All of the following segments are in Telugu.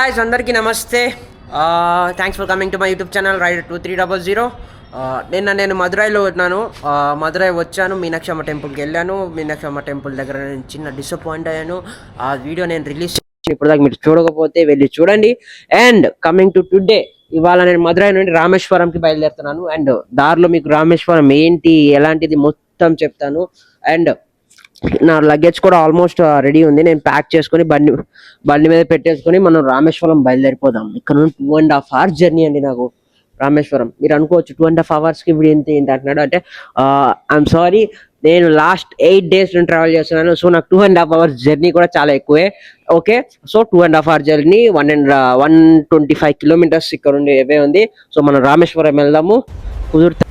Guys, అందరికీ నమస్తే. Thanks for coming to my YouTube channel rider 2300. నేను మదురైలో ఉన్నాను. మదురై వచ్చాను, మీనాక్షమ్మ టెంపుల్కి వెళ్ళాను. మీనాక్షమ్మ టెంపుల్ దగ్గర నేను చిన్న డిసప్పాయింట్ అయ్యాను. ఆ వీడియో నేను రిలీజ్ చేసి ఇప్పుడు దాకా మీరు చూడకపోతే వెళ్ళి చూడండి. అండ్ కమింగ్ టు టుడే, ఇవాళ నేను మదురై నుండి రామేశ్వరంకి బయలుదేరుతున్నాను. అండ్ దారిలో మీకు రామేశ్వరం ఏంటి ఎలాంటిది మొత్తం చెప్తాను. అండ్ నా లగేజ్ కూడా ఆల్మోస్ట్ రెడీ ఉంది. నేను ప్యాక్ చేసుకుని బండి మీద పెట్టేసుకుని మనం రామేశ్వరం బయలుదేరిపోదాం. ఇక్కడ నుండి 2.5 hours జర్నీ అండి నాకు రామేశ్వరం. మీరు అనుకోవచ్చు 2.5 hours కి ఇప్పుడు ఏంటి అంటున్నాడు అంటే, ఐఎమ్ సారీ, నేను లాస్ట్ 8 days నుండి ట్రావెల్ చేస్తున్నాను. సో నాకు 2.5 hours జర్నీ కూడా చాలా ఎక్కువే. Okay, so 2.5 hours journey 125 kilometers ఇక్కడ నుండి ఏవే ఉంది. సో మనం రామేశ్వరం వెళ్దాము కుదురుతా.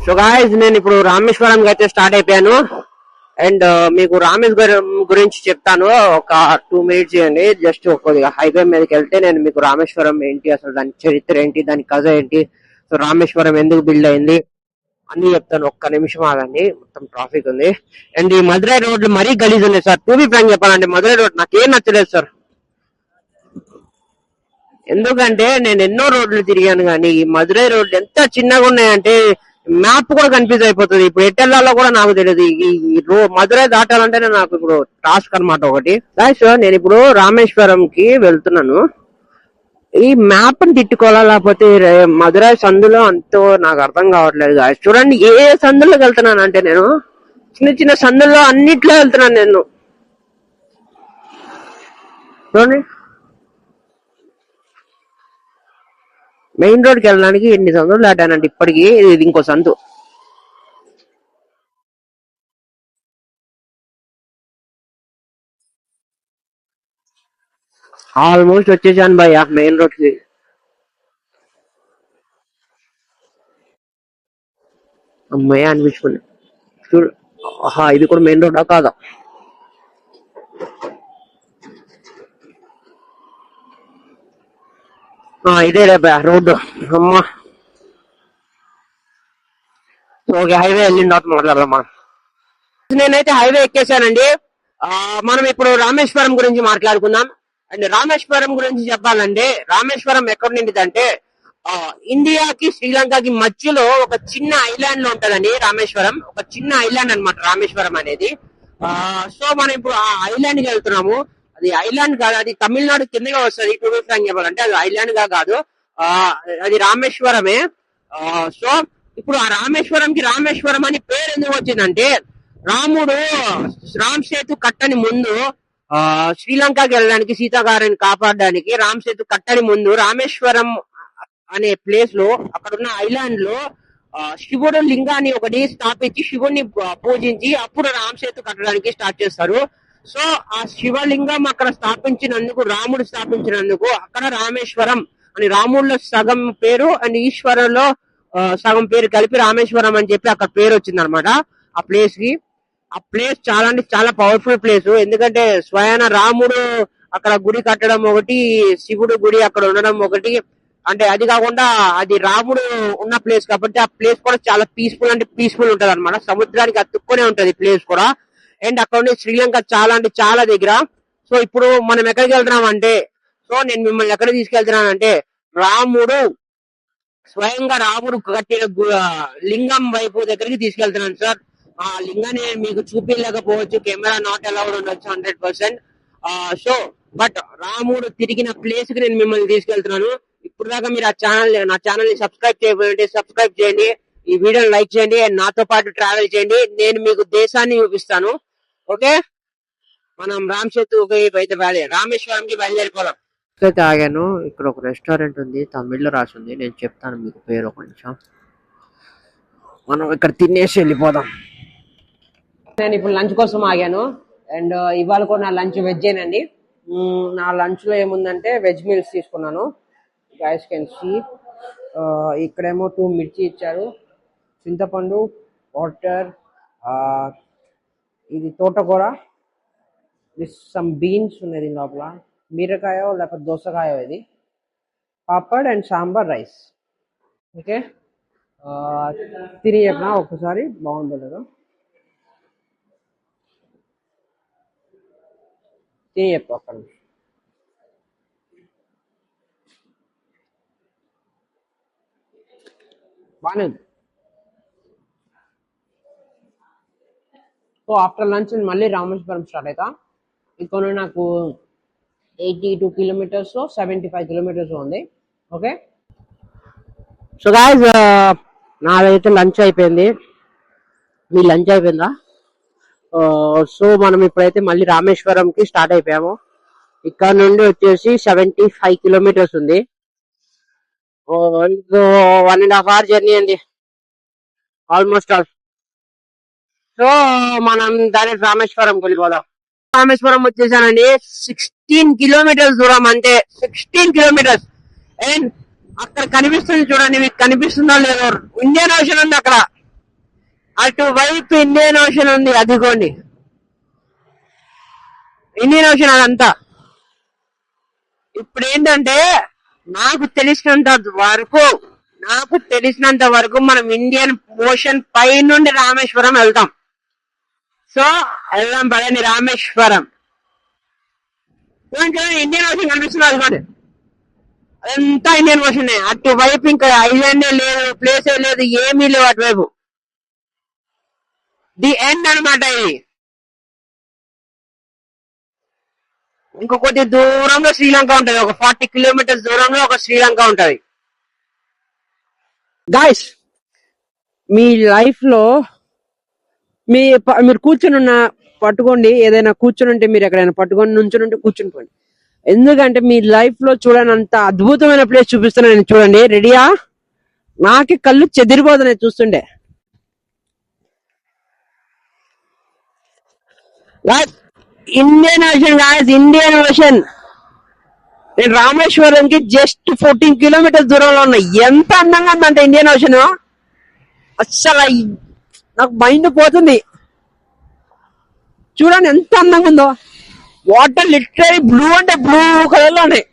సో గాయస్, నేను ఇప్పుడు రామేశ్వరం అయితే స్టార్ట్ అయిపోయాను. అండ్ మీకు రామేశ్వరం గురించి చెప్తాను. ఒక 2 minutes చేయండి. జస్ట్ కొద్దిగా హైవే మీదకి వెళ్తే నేను మీకు రామేశ్వరం ఏంటి, అసలు దాని చరిత్ర ఏంటి, దాని కథ ఏంటి, సో రామేశ్వరం ఎందుకు బిల్డ్ అయింది అన్ని చెప్తాను. ఒక్క నిమిషం ఆగండి, మొత్తం ట్రాఫిక్ ఉంది. అండ్ ఈ మదురై రోడ్లు మరీ గలీజ్ ఉన్నాయి సార్. టూ బీ ఫ్రాంక్ చెప్పాలంటే మదురై రోడ్ నాకేం నచ్చలేదు సార్. ఎందుకంటే నేను ఎన్నో రోడ్లు తిరిగాను, కానీ ఈ మదురై రోడ్లు ఎంత చిన్నగా ఉన్నాయంటే మ్యాప్ కూడా కన్ఫ్యూజ్ అయిపోతుంది. ఇప్పుడు ఎట్టెల్లాలో కూడా నాకు తెలియదు. ఈ మదురై దాటాలంటేనే నాకు ఇప్పుడు టాస్క్ అనమాట ఒకటి. సో నేను ఇప్పుడు రామేశ్వరం కి వెళ్తున్నాను. ఈ మ్యాప్ ని తిట్టుకోవాలా లేకపోతే మదురై సందులో అంతో నాకు అర్థం కావట్లేదు. చూడండి, ఏ సందులోకి వెళ్తున్నాను అంటే నేను చిన్న చిన్న సందుల్లో అన్నిట్లో వెళ్తున్నాను నేను. చూడండి, మెయిన్ రోడ్కి వెళ్ళడానికి ఎన్ని సందులు దాటానంటే ఇప్పటికి ఇది ఇంకో సందు. ఆల్మోస్ట్ వచ్చేసాను భయ్య మెయిన్ రోడ్ కి. అమ్మయ్య అనిపించుకున్నా. చూడు, ఇది కూడా మెయిన్ రోడ్ కాదా? ఇదే రోడ్డు. అమ్మా, ఓకే, హైవే వెళ్ళిన తర్వాత మాట్లాడదాం మనం. నేనైతే హైవే ఎక్కేసానండి. మనం ఇప్పుడు రామేశ్వరం గురించి మాట్లాడుకుందాం. అండ్ రామేశ్వరం గురించి చెప్పాలంటే, రామేశ్వరం ఎక్కడి నుండి అంటే ఇండియాకి శ్రీలంకకి మధ్యలో ఒక చిన్న ఐలాండ్ లో ఉంటదండి రామేశ్వరం. ఒక చిన్న ఐలాండ్ అనమాట రామేశ్వరం అనేది. సో మనం ఇప్పుడు ఆ ఐలాండ్ కి వెళ్తున్నాము. అది ఐలాండ్ కాదు, అది తమిళనాడు కిందగా వస్తుంది. టూ చెప్పాలంటే అది ఐలాండ్ గా కాదు, అది రామేశ్వరమే. సో ఇప్పుడు ఆ రామేశ్వరం అని పేరు ఎందుకు వచ్చిందంటే, రాముడు రామ్ సేతు కట్టని ముందు శ్రీలంకకి వెళ్ళడానికి, సీతాగారిని కాపాడడానికి రామ్ సేతు కట్టని ముందు రామేశ్వరం అనే ప్లేస్ లో, అక్కడ ఉన్న ఐలాండ్ లో శివుడు లింగాన్ని ఒకటి స్థాపించి శివుడిని పూజించి అప్పుడు రామ్ సేతు కట్టడానికి స్టార్ట్ చేస్తారు. సో ఆ శివలింగం అక్కడ స్థాపించినందుకు, రాముడు స్థాపించినందుకు అక్కడ రామేశ్వరం అని, రాముడిలో సగం పేరు అండ్ ఈశ్వరంలో సగం పేరు కలిపి రామేశ్వరం అని చెప్పి అక్కడ పేరు వచ్చింది అనమాట ఆ ప్లేస్ కి. ఆ ప్లేస్ చాలా అంటే చాలా పవర్ఫుల్ ప్లేస్. ఎందుకంటే స్వయాన రాముడు అక్కడ గుడి కట్టడం ఒకటి, శివుడు గుడి అక్కడ ఉండడం ఒకటి. అంటే అది కాకుండా అది రాముడు ఉన్న ప్లేస్ కాబట్టి ఆ ప్లేస్ కూడా చాలా పీస్ఫుల్, అంటే పీస్ఫుల్ ఉంటది అనమాట. సముద్రానికి అతుక్కునే ఉంటది ప్లేస్ కూడా. అండ్ అక్కడ ఉండే శ్రీలంక చాలా అంటే చాలా దగ్గర. సో ఇప్పుడు మనం ఎక్కడికి వెళ్తున్నాం అంటే, సో నేను మిమ్మల్ని ఎక్కడ తీసుకెళ్తున్నాను అంటే, స్వయంగా రాముడు కట్టిన లింగం వైపు దగ్గరికి తీసుకెళ్తున్నాను సార్. ఆ లింగాన్ని మీకు చూపించలేకపోవచ్చు, కెమెరా నాట్ అలౌడ్ ఉండొచ్చు 100%. సో బట్ రాముడు తిరిగిన ప్లేస్ కి నేను మిమ్మల్ని తీసుకెళ్తున్నాను. ఇప్పుడు దాకా మీరు నా ఛానల్ ని సబ్స్క్రైబ్ చేయబోయండి, సబ్స్క్రైబ్ చేయండి, ఈ వీడియోని లైక్ చేయండి, అండ్ నాతో పాటు ట్రావెల్ చేయండి. నేను మీకు దేశాన్ని చూపిస్తాను. ఓకే, మనం రామేశ్వరంకి బయలుదేరిపోదాం. అయితే ఆగాను. ఇక్కడ ఒక రెస్టారెంట్ ఉంది, తమిళ్లో రాసి ఉంది. నేను చెప్తాను మీకు పేరు, ఒక నిమిషం. మనం ఇక్కడ తినేసి వెళ్ళిపోదాం. నేను ఇప్పుడు లంచ్ కోసం ఆగాను. అండ్ ఇవాళ కూడా నా లంచ్ వెజ్జేనండి. నా లంచ్ లో ఏముందంటే వెజ్ మీల్స్ తీసుకున్నాను. గైస్ కెన్ సీ, ఇక్కడేమో 2 మిర్చి ఇచ్చారు, చింతపండు, వాటర్, ఇది తోటకూర, సమ్ బీన్స్ ఉన్నాయి దీని లోపల, బీరకాయ లేకపోతే దోసకాయ, ఇది papad and sambar rice. Okay, తిని చెప్పిన ఒక్కసారి బాగుందో లేదో. తిని చెప్పు అక్కడ. బాగానే ఉంది. సో ఆఫ్టర్ లంచ్ మళ్ళీ రామేశ్వరం స్టార్ట్ అవుతా. ఇక్కడ నాకు 82 కిలోమీటర్స్ 75 కిలోమీటర్స్ ఉంది. ఓకే, సో గాయస్ నాదైతే లంచ్ అయిపోయింది. మీ లంచ్ అయిపోయిందా? సో మనం ఇప్పుడైతే మళ్ళీ రామేశ్వరంకి స్టార్ట్ అయిపోయాము. ఇక్కడ నుండి వచ్చేసి 75 కిలోమీటర్స్ ఉంది. ఇది 1.5 hour జర్నీ అండి ఆల్మోస్ట్ ఆల్. సో మనం డైరెక్ట్ రామేశ్వరంకి వెళ్ళిపోదాం. రామేశ్వరం వచ్చేసానండి. 16 కిలోమీటర్స్ దూరం, అంటే 16 కిలోమీటర్స్. అండ్ అక్కడ కనిపిస్తుంది చూడండి, మీకు కనిపిస్తుందో లేదో, ఇండియన్ ఓషన్ ఉంది అక్కడ. అటువైపు ఇండియన్ ఓషన్ ఉంది, అదిగోండి ఇండియన్ ఓషన్ అదంతా. ఇప్పుడు ఏంటంటే నాకు తెలిసినంత వరకు మనం ఇండియన్ ఓషన్ పై నుండి రామేశ్వరం వెళ్తాం. సో వెళ్దాం పదండి రామేశ్వరం. ఇండియన్ ఓషన్ కనిపిస్తుంది అదిగోండి, అదంతా ఇండియన్ ఓషన్. అటువైపు ఇంకా ఐలాండే లేదు, ప్లేసే లేదు, ఏమీ లేవు అటువైపు. ది ఎండ్ అనమాట ఇది. ఇంకొకటి దూరంలో శ్రీలంక ఉంటది, ఒక 40 కిలోమీటర్స్ దూరంలో ఒక శ్రీలంక ఉంటది. గాయస్, మీ లైఫ్ లో మీరు కూర్చొని పట్టుకోండి, ఏదైనా కూర్చొని ఉంటే మీరు ఎక్కడైనా పట్టుకొని నుంచుని ఉంటే కూర్చుని పోండి. ఎందుకంటే మీ లైఫ్ లో చూడని అంత అద్భుతమైన ప్లేస్ చూపిస్తున్నా నేను. చూడండి, రెడీయా? నాకే కళ్ళు చెదిరిపోతున్నాయి చూస్తుండే. Indian ocean guys, Indian ocean. నేను రామేశ్వరంకి జస్ట్ 14 కిలోమీటర్స్ దూరంలో ఉన్నా. ఎంత అందంగా ఉందంటే ఇండియన్ ఓషన్, అస్సలు నాకు మైండ్ పోతుంది. చూడండి ఎంత అందంగా ఉందో. వాటర్ లిటరలీ బ్లూ అంటే బ్లూ కలర్ లో ఉన్నాయి.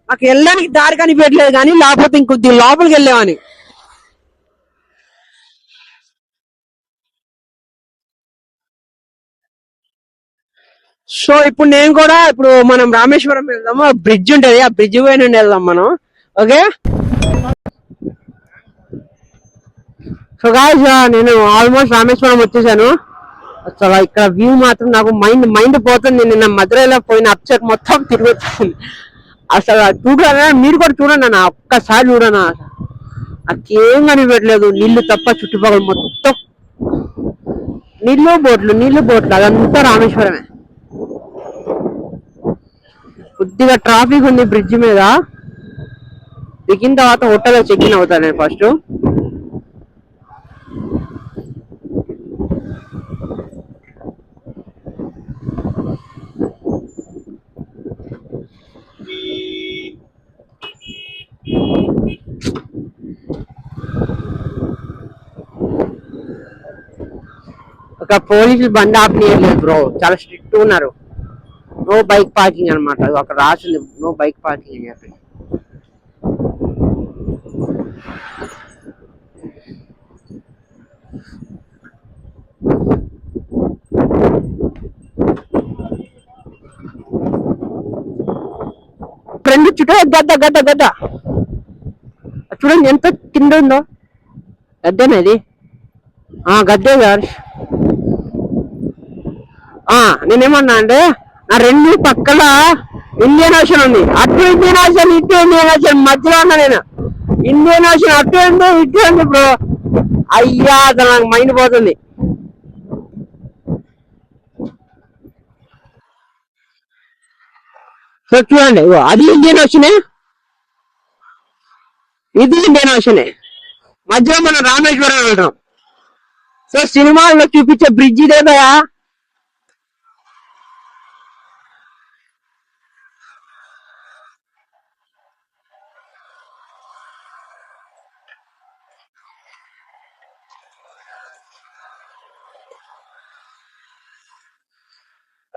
నాకు వెళ్ళడానికి దారి కనిపించట్లేదు, కానీ లేకపోతే ఇంకొద్ది లోపలికి వెళ్ళామని. సో ఇప్పుడు మనం రామేశ్వరం వెళ్దాము. బ్రిడ్జ్ ఉంటది, ఆ బ్రిడ్జ్ పై నుండి వెళ్దాం మనం. ఓకే, సో గాయ్స్ నేను ఆల్మోస్ట్ రామేశ్వరం వచ్చేసాను. అసలు ఇక్కడ వ్యూ మాత్రం నాకు మైండ్ పోతుంది. నిన్న మధురైలో పోయిన అప్సెట్ మొత్తం తిరుగుతుంది. అసలు చూడాలన్నా మీరు కూడా చూడండి అన్న, ఒక్కసారి చూడనా. నాకేం కనిపించట్లేదు, నీళ్లు తప్ప చుట్టుపక్కల మొత్తం నీళ్లు బోట్లు అదంతా రామేశ్వరమే. కొద్దిగా ట్రాఫిక్ ఉంది బ్రిడ్జ్ మీద. దిగిన తర్వాత హోటల్లో చెక్ ఇన్ అవుతాను నేను ఫస్ట్. ఒక పోలీసులు బండి ఆపనీయలేదు బ్రో, చాలా స్ట్రిక్ట్ ఉన్నారు. నో బైక్ పార్కింగ్ అనమాట, అక్కడ రాసింది నో బైక్ పార్కింగ్ అని చెప్పి. ఫ్రెండ్ చుట్టూ గద్ద చూడండి ఎంత కింద ఉందో. గద్దెనేది గద్దే గారు. నేనేమన్నా అంటే నా రెండు పక్కల ఇండియన్ ఓషన్ ఉంది. అటు ఇండియన్ ఓషన్, ఇటు ఇండియన్ ఓషన్, మధ్యలో ఉన్నా నేను. ఇండియన్ ఓషన్ అటు ఉంది, ఇటు ఉంది బ్రో. అయ్యా అసలు నాకు మైండ్ పోతుంది. సో చూడండి, అది ఇండియన్ ఓషనే, ఇది ఇండియన్ ఓషనే, మధ్యలో మనం రామేశ్వరం వెళ్తాం. సో సినిమాల్లో చూపించే బ్రిడ్జ్ ఇదేదా.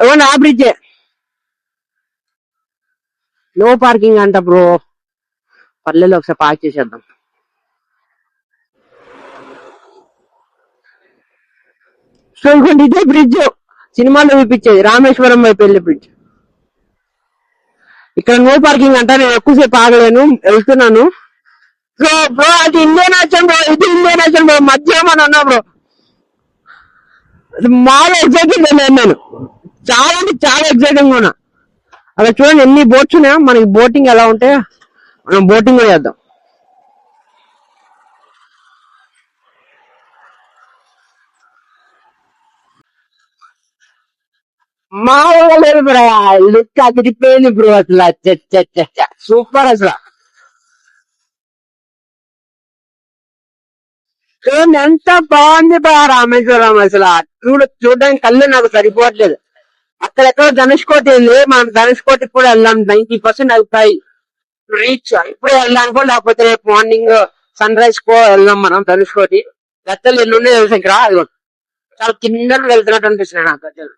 ఇవ్వండి ఆ బ్రిడ్జే. నో పార్కింగ్ అంట బ్రో. పల్లెలో ఒకసారి పార్క్ చేసేద్దాం. సో ఇదిగోండి ఇదే బ్రిడ్జ్ సినిమాలో చూపించేది, రామేశ్వరం వైపు వెళ్ళే బ్రిడ్జ్. ఇక్కడ నో పార్కింగ్ అంట, నేను ఎక్కువసేపు ఆగలేను, వెళ్తున్నాను. సో బ్రో అది ఇండియన్ ఓషన్ బ్రో, ఇది ఇండియన్ ఓషన్ బ్రో, మధ్య మనం ఉన్నా బ్రో. మాలో ఎగ్జైటింగ్ నేను చాలా అంటే చాలా ఎగ్జైటింగ్ ఉన్నా. అక్కడ చూడండి ఎన్ని బోట్స్ ఉన్నాయో, మనకి బోటింగ్ ఎలా ఉంటే మనం బోటింగ్ కూడా చేద్దాం. మా లేదు బ్రో, లుక్ అదిరిపోయింది బ్రో, అసలు సూపర్ అసలు. చూడండి ఎంత బాగుంది బ్రో రామేశ్వరం, అసలు చూడడానికి కళ్ళు నాకు సరిపోవట్లేదు. అక్కడెక్కడ ధనుష్కోటి ఉంది, మనం ధనుష్కోటికి కూడా వెళ్దాం. 90% అవుతాయి రీచ్, ఇప్పుడే వెళ్ళడానికి కూడా, లేకపోతే రేపు మార్నింగ్ సన్ రైజ్ కో వెళ్దాం మనం ధనుష్కోటి. గద్దలు ఎల్లుండే తెలుసు ఇక్కడ, అది కూడా చాలా కింద వెళ్తున్నట్టు అనిపిస్తున్నాయి నాకు గద్దలు.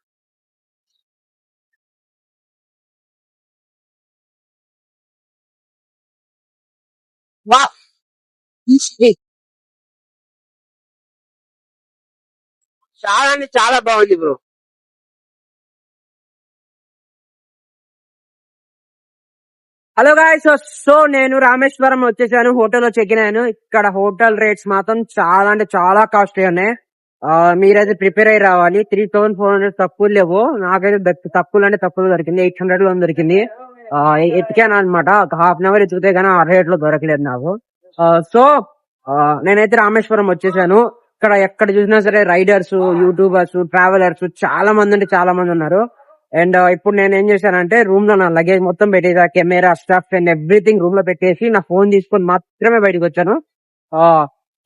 వా చాలా అంటే చాలా బాగుంది బ్రో. హలో గాయ్స్, సో నేను రామేశ్వరం వచ్చేసాను, హోటల్ లో చెక్ ఇన్ అయ్యాను. ఇక్కడ హోటల్ రేట్స్ మాత్రం చాలా అంటే చాలా కాస్ట్లీ ఉన్నాయి. మీరైతే ప్రిపేర్ అయ్యి రావాలి. 3400 తక్కువ లేవు, నాకైతే తక్కువ అంటే తక్కువ దొరికింది. 800 లో దొరికింది. ఎతికాను అనమాట, ఒక హాఫ్ అన్ అవర్ ఎతికితే కానీ ఆ రేట్ లో దొరకలేదు నాకు. సో నేనైతే రామేశ్వరం వచ్చేసాను. ఇక్కడ ఎక్కడ చూసినా సరే రైడర్స్, యూట్యూబర్స్, ట్రావెలర్స్ చాలా మంది అంటే చాలా మంది ఉన్నారు. అండ్ ఇప్పుడు నేను ఏం చేశానంటే రూమ్ లో నా లగేజ్ మొత్తం పెట్టేసా, camera, stuff and everything room లో పెట్టేసి నా ఫోన్ తీసుకొని మాత్రమే బయటకు వచ్చాను.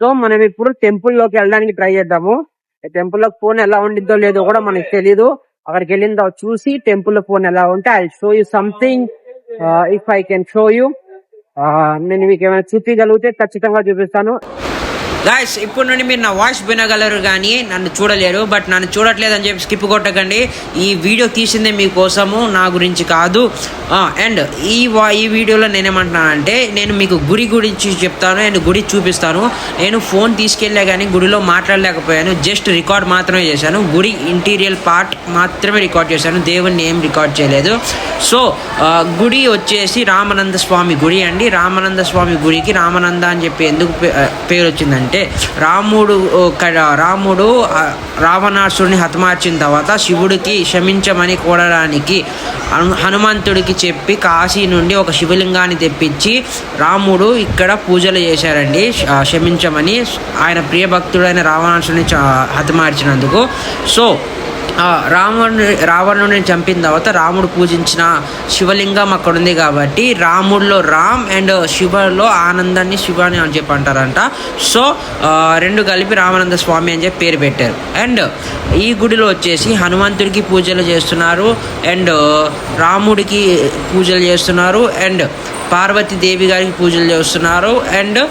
సో మనం ఇప్పుడు టెంపుల్ లోకి వెళ్ళడానికి ట్రై చేద్దాము. టెంపుల్ లో ఫోన్ ఎలా ఉండిద్దో లేదో కూడా మనకి తెలీదు. అక్కడికి వెళ్ళిన తర్వాత చూసి టెంపుల్ లో ఫోన్ ఎలా ఉంటే I show you something. If I can show you, నేను మీకు ఏమైనా చూపించగలిగితే ఖచ్చితంగా చూపిస్తాను. గాయస్, ఇప్పుడు నుండి మీరు నా వాయిస్ వినగలరు కానీ నన్ను చూడలేరు. బట్ నన్ను చూడట్లేదని చెప్పి స్కిప్ కొట్టకండి. ఈ వీడియో తీసిందే మీకోసము, నా గురించి కాదు. అండ్ ఈ వీడియోలో నేనేమంటున్నానంటే, నేను మీకు గుడి గురించి చెప్తాను అండ్ గుడి చూపిస్తాను. నేను ఫోన్ తీసుకెళ్ళా కానీ గుడిలో మాట్లాడలేకపోయాను, జస్ట్ రికార్డ్ మాత్రమే చేశాను. గుడి ఇంటీరియర్ పార్ట్ మాత్రమే రికార్డ్ చేశాను, దేవుణ్ణి ఏం రికార్డ్ చేయలేదు. సో గుడి వచ్చేసి రామానంద స్వామి గుడి అండి. రామానంద స్వామి గుడికి రామానంద అని చెప్పి ఎందుకు పేరు వచ్చిందంటే, రాముడు రావణాసురుని హతమార్చిన తర్వాత శివుడికి క్షమించమని కోరడానికి హనుమంతుడికి చెప్పి కాశీ నుండి ఒక శివలింగాన్ని తెప్పించి రాముడు ఇక్కడ పూజలు చేశారండి, క్షమించమని, ఆయన ప్రియభక్తుడైన రావణాసురుని హతమార్చినందుకు. సో రావణుడిని చంపిన తర్వాత రాముడు పూజించిన శివలింగం అక్కడ ఉంది కాబట్టి రాముడిలో రామ్ అండ్ శివలో ఆనందాన్ని శివాని అని చెప్పి అంటారంట. సో రెండు కలిపి రామానంద స్వామి అని చెప్పి పేరు పెట్టారు. అండ్ ఈ గుడిలో వచ్చేసి హనుమంతుడికి పూజలు చేస్తున్నారు, అండ్ రాముడికి పూజలు చేస్తున్నారు, అండ్ పార్వతీదేవి గారికి పూజలు చేస్తున్నారు, అండ్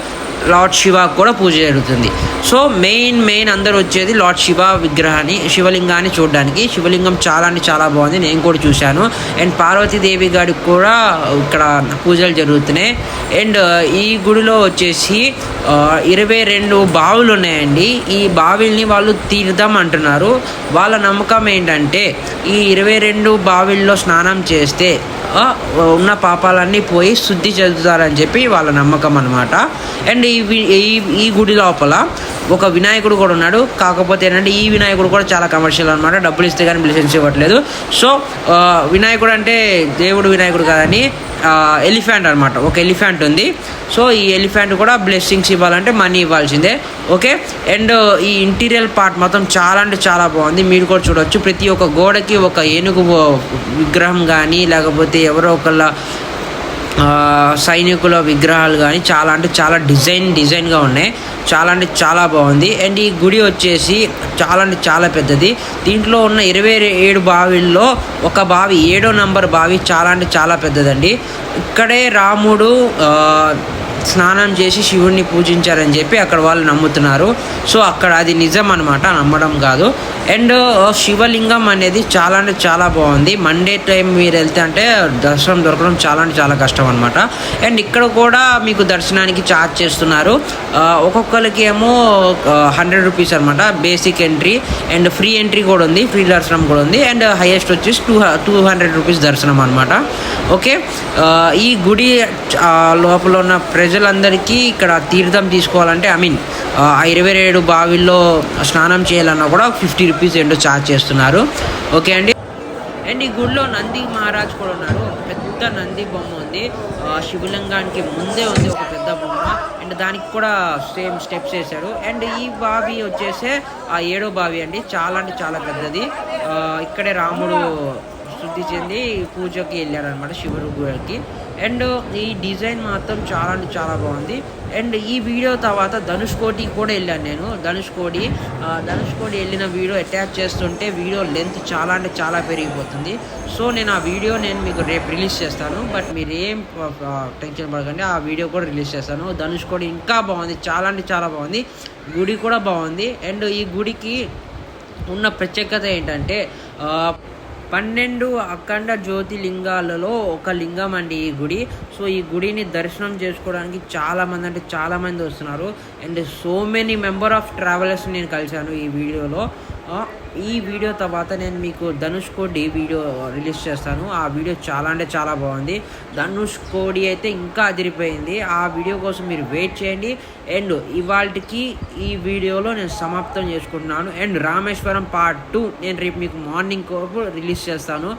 లార్డ్ శివ కూడా పూజ జరుగుతుంది. సో మెయిన్ అందరూ వచ్చేది లార్డ్ శివ విగ్రహాన్ని, శివలింగాన్ని చూడడానికి. శివలింగం చాలా అంటే చాలా బాగుంది, నేను కూడా చూశాను. అండ్ పార్వతీదేవి గారికి కూడా ఇక్కడ పూజలు జరుగుతున్నాయి. అండ్ ఈ గుడిలో వచ్చేసి 22 బావులు ఉన్నాయండి. ఈ బావిల్ని వాళ్ళు తీర్థం అంటున్నారు. వాళ్ళ నమ్మకం ఏంటంటే ఈ 22 బావిల్లో స్నానం చేస్తే ఉన్న పాపాలన్నీ పోయి శుద్ధి చెందుతారని చెప్పి వాళ్ళ నమ్మకం అనమాట. అండ్ ఈ గుడి లోపల ఒక వినాయకుడు కూడా ఉన్నాడు. కాకపోతే ఏంటంటే ఈ వినాయకుడు కూడా చాలా కమర్షియల్ అనమాట, డబ్బులు ఇస్తే కానీ బ్లెస్సింగ్స్ ఇవ్వట్లేదు. సో వినాయకుడు అంటే దేవుడు వినాయకుడు కాదని ఎలిఫెంట్ అనమాట, ఒక ఎలిఫెంట్ ఉంది. సో ఈ ఎలిఫెంట్ కూడా బ్లెస్సింగ్స్ ఇవ్వాలంటే మనీ ఇవ్వాల్సిందే. ఓకే. అండ్ ఈ ఇంటీరియర్ పార్ట్ మొత్తం చాలా అంటే చాలా బాగుంది, మీరు కూడా చూడవచ్చు. ప్రతి ఒక్క గోడకి ఒక ఏనుగు విగ్రహం కానీ లేకపోతే ఎవరో ఒకళ్ళ సైనికుల విగ్రహాలు కానీ చాలా అంటే చాలా డిజైన్గా ఉన్నాయి, చాలా అంటే చాలా బాగుంది. అండ్ ఈ గుడి వచ్చేసి చాలా అంటే చాలా పెద్దది. దీంట్లో ఉన్న 27 బావిల్లో ఒక బావి 7వ నంబర్ బావి చాలా అంటే చాలా పెద్దదండి. ఇక్కడే రాముడు స్నానం చేసి శివుడిని పూజించారని చెప్పి అక్కడ వాళ్ళు నమ్ముతున్నారు. సో అక్కడ అది నిజం అనమాట, నమ్మడం కాదు. అండ్ శివలింగం అనేది చాలా అంటే చాలా బాగుంది. మండే టైం మీరు వెళ్తే అంటే దర్శనం దొరకడం చాలా అంటే చాలా కష్టం అనమాట. అండ్ ఇక్కడ కూడా మీకు దర్శనానికి ఛార్జ్ చేస్తున్నారు. ఒక్కొక్కరికి ఏమో 100 రూపీస్ అనమాట basic entry, and free entry కూడా ఉంది, ఫ్రీ దర్శనం కూడా ఉంది. అండ్ హైయెస్ట్ వచ్చేసి 200 రూపీస్ దర్శనం అనమాట. ఓకే, ఈ గుడి లోపల ఉన్న ప్రజలందరికీ ఇక్కడ తీర్థం తీసుకోవాలంటే 27 బావిల్లో స్నానం చేయాలన్నా కూడా 50 రూపీస్ ఏంటో ఛార్జ్ చేస్తున్నారు. ఓకే అండి. అండ్ ఈ గుడిలో నంది మహారాజ్ కూడా ఉన్నారు. పెద్ద నంది బొమ్మ ఉంది, శివలింగానికి ముందే ఉంది ఒక పెద్ద బొమ్మ. అండ్ దానికి కూడా సేమ్ స్టెప్స్ వేశారు. అండ్ ఈ బావి వచ్చేసే 7వ బావి అండి, చాలా అంటే చాలా పెద్దది. ఇక్కడే రాముడు శుద్ధి చెంది పూజకి వెళ్ళారనమాట శివుడు గుడికి. అండ్ ఈ డిజైన్ మాత్రం చాలా అంటే చాలా బాగుంది. అండ్ ఈ వీడియో తర్వాత ధనుష్కోటి కూడా వెళ్ళాను నేను. ధనుష్కోటి వెళ్ళిన వీడియో అటాచ్ చేస్తుంటే వీడియో లెంత్ చాలా అంటే చాలా పెరిగిపోతుంది. సో నేను ఆ వీడియో మీకు రేపు రిలీజ్ చేస్తాను. బట్ మీరు ఏం టెన్షన్ పడకండి, ఆ వీడియో కూడా రిలీజ్ చేస్తాను. ధనుష్కోటి ఇంకా బాగుంది, చాలా అంటే చాలా బాగుంది. గుడి కూడా బాగుంది. అండ్ ఈ గుడికి ఉన్న ప్రత్యేకత ఏంటంటే 12 అఖండ జ్యోతిలింగాలలో ఒక లింగం అండి ఈ గుడి. సో ఈ గుడిని దర్శనం చేసుకోవడానికి చాలామంది అంటే చాలామంది వస్తున్నారు. And so many member of travellers నేను కలిశాను ఈ వీడియోలో. ఈ వీడియో తర్వాత నేను మీకు ధనుష్కోడి వీడియో రిలీజ్ చేస్తాను. ఆ వీడియో చాలా అంటే చాలా బాగుంది. ధనుష్కోడి అయితే ఇంకా అదిరిపోయింది. ఆ వీడియో కోసం మీరు వెయిట్ చేయండి. అండ్ ఇవాళకి ఈ వీడియోలో నేను సమాప్తం చేసుకుంటున్నాను. అండ్ రామేశ్వరం పార్ట్ 2 నేను రేపు మీకు మార్నింగ్ రిలీజ్ చేస్తాను.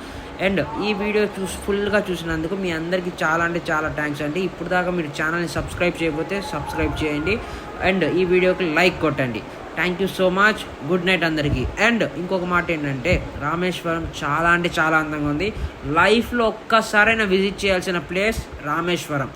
అండ్ ఈ వీడియో ఫుల్గా చూసినందుకు మీ అందరికీ చాలా అంటే చాలా థ్యాంక్స్ అండి. ఇప్పుడు దాకా మీరు ఛానల్ని సబ్స్క్రైబ్ చేయకపోతే సబ్స్క్రైబ్ చేయండి. అండ్ ఈ వీడియోకి లైక్ కొట్టండి. Thank you so much. Good night అందరికీ. అండ్ ఇంకొక మాట ఏంటంటే రామేశ్వరం చాలా అంటే చాలా అందంగా ఉంది. లైఫ్లో ఒక్కసారైనా విజిట్ చేయాల్సిన ప్లేస్ రామేశ్వరం.